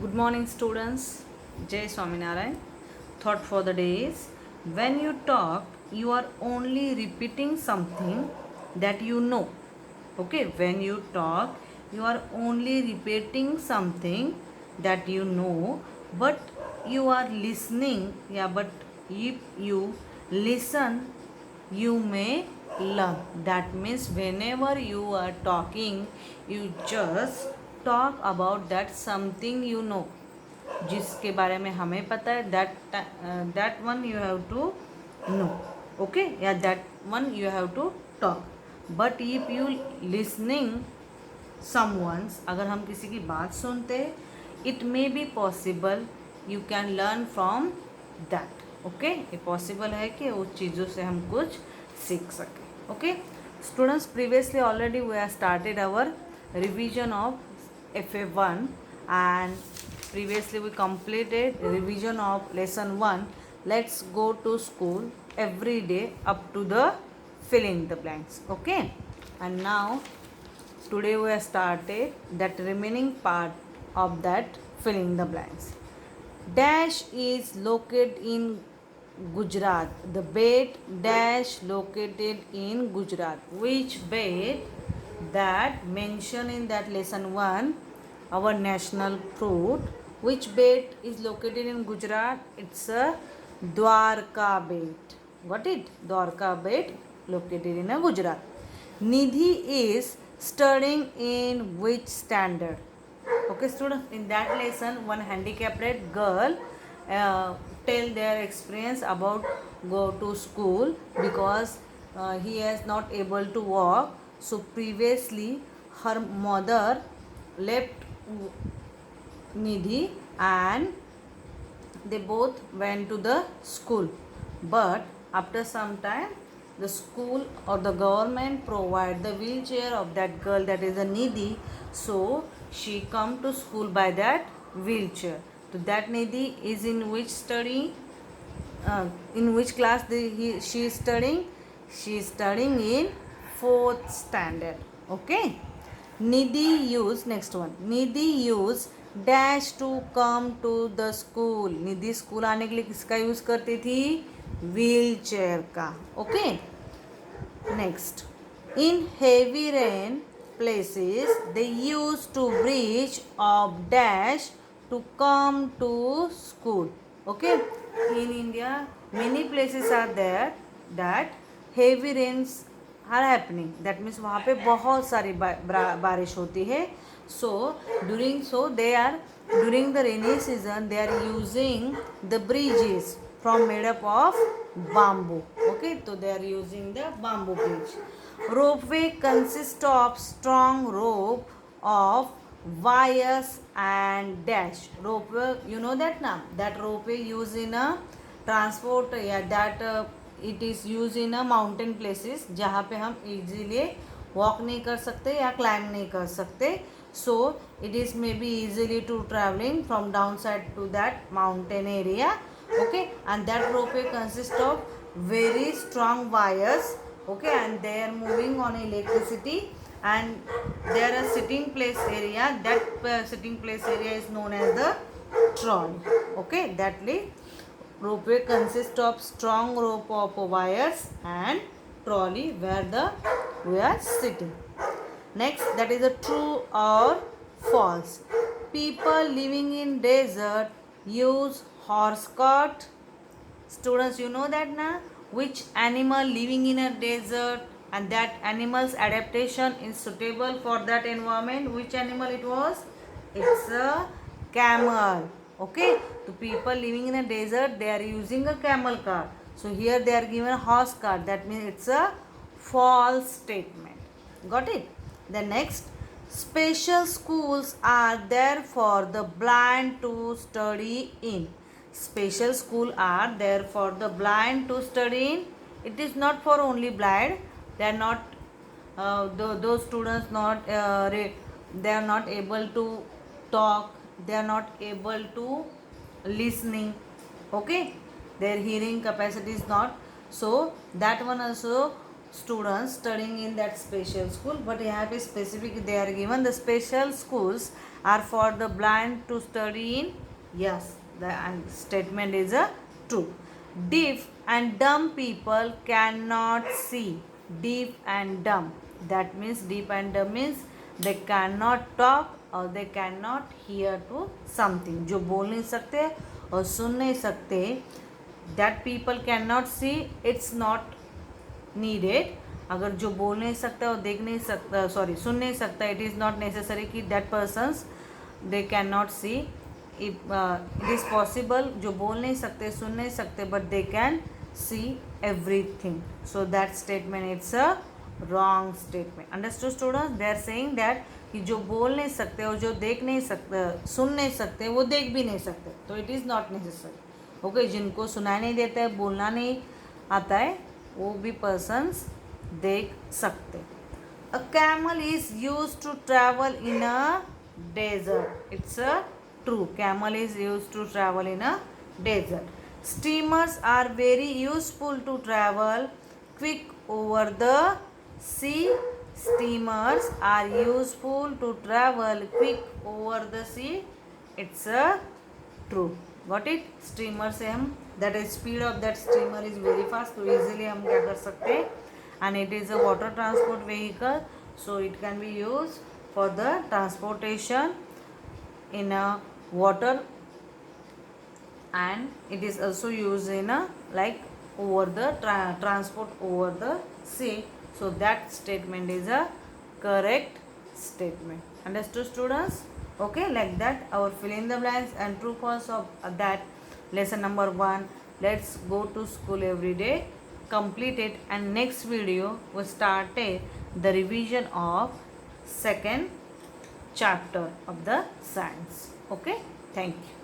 Good morning, students. Jai Swaminarayan. Thought for the day is when you talk, you are only repeating something that you know. Okay, when you talk, you are only repeating something that you know, but you are listening. Yeah, but if you listen, you may learn. That means whenever you are talking, you just talk about that something you know, जिसके बारे में हमें पता है, that one you have to know. Okay, या that one you have to talk. But if you listening someone's, अगर हम किसी की बात सुनते हैं, it may be possible you can learn from that. Okay, ये possible है कि उस चीज़ों से हम कुछ सीख सकें. Okay, students, previously already we have started our revision of FA1, and previously we completed revision of lesson 1. Let's go to school every day up to the fill in the blanks. Okay, and now today we have started that remaining part of that filling the blanks. Dash is located in Gujarat. The bed dash located in Gujarat. Which bed that mentioned in that lesson 1, our national fruit. Which bed is located in Gujarat? It's a Dwarka bed. Got it? Dwarka bed located in a Gujarat. Nidhi is studying in which standard? Okay, students, in that lesson, one handicapped girl tell their experience about go to school because he is not able to walk. So previously, her mother left Nidhi and they both went to the school. But after some time, the school or the government provide the wheelchair of that girl, that is a Nidhi. So she come to school by that wheelchair. So that Nidhi is in which study? In which class she is studying? She is studying in 4th standard. Okay. Nidhi use, next one. Nidhi use dash to come to the school. Nidhi school आने के लिए किसका use करती थी? Wheel chair का. Okay, next. In heavy rain places they used to bridge of dash to come to school. Okay, in India many places are there that heavy rains are happening. That means वहाँ पे बहुत सारी बारिश होती है. So during the rainy season they are using the bridges from made up of bamboo. Okay, so they are using the bamboo bridge. Ropeway consists of strong rope of wires and dash. Ropeway, you know that now? That ropeway used in a transport, yeah, that it is used in a mountain places जहाँ पे हम easily walk नहीं कर सकते या climb नहीं कर सकते. So it is maybe easily to traveling from downside to that mountain area. Okay, and that ropeway consists of very strong wires. Okay, and they are moving on electricity, and there are sitting place area. That sitting place area is known as the trolley. Okay, that ropeway consists of strong rope of wires and trolley where we are sitting. Next, that is a true or false. People living in desert use horse cart. Students, you know that na? Which animal living in a desert and that animal's adaptation is suitable for that environment? Which animal it was? It's a camel. Okay, the people living in a desert, they are using a camel cart. So here they are given a horse cart. That means it's a false statement. Got it? The next, special schools are there for the blind to study in. Special school are there for the blind to study in. It is not for only blind. They are not those students not they are not able to talk. They are not able to listening. Okay, their hearing capacity is not. So that one also students studying in that special school, but यहाँ पे specific they are given the special schools are for the blind to study in. Yes, the statement is a true. Deaf and dumb people cannot see. Deaf and dumb, that means deaf and dumb means they cannot talk or they cannot hear to something. जो बोल नहीं सकते और सुन नहीं सकते, that people cannot see, it's not needed. अगर जो बोल नहीं सकता और देख नहीं सकता, सॉरी सुन नहीं सकता, इट इज़ नॉट नेसेसरी कि that persons they can not see. It is possible, जो बोल नहीं सकते सुन नहीं सकते but they can see everything. So that statement it's a wrong statement. Understood students? They are saying that कि जो बोल नहीं सकते और जो देख नहीं सकते, सुन नहीं सकते, वो देख भी नहीं सकते, तो it is not necessary. Okay, जिनको सुनाई नहीं देता है, बोलना नहीं आता है, वो भी पर्सन्स देख सकते. A camel is use to travel in a desert. It's a true. Camel is use to travel in a desert. Steamers are very useful to travel quick over the sea. Steamers are useful to travel quick over the sea. It's a true. Got it? Steamer से हम that is speed of that steamer is very fast, तो easily हम क्या कर सकते हैं. And it is a water transport vehicle, so it can be use for the transportation in a water, and it is also used in a like over the transport over the sea. So that statement is a correct statement. Understood students? Okay, like that our fill in the blanks and true false of that lesson number 1. Let's go to school every day, complete it, and next video we start the revision of second chapter of the science. Okay, thank you.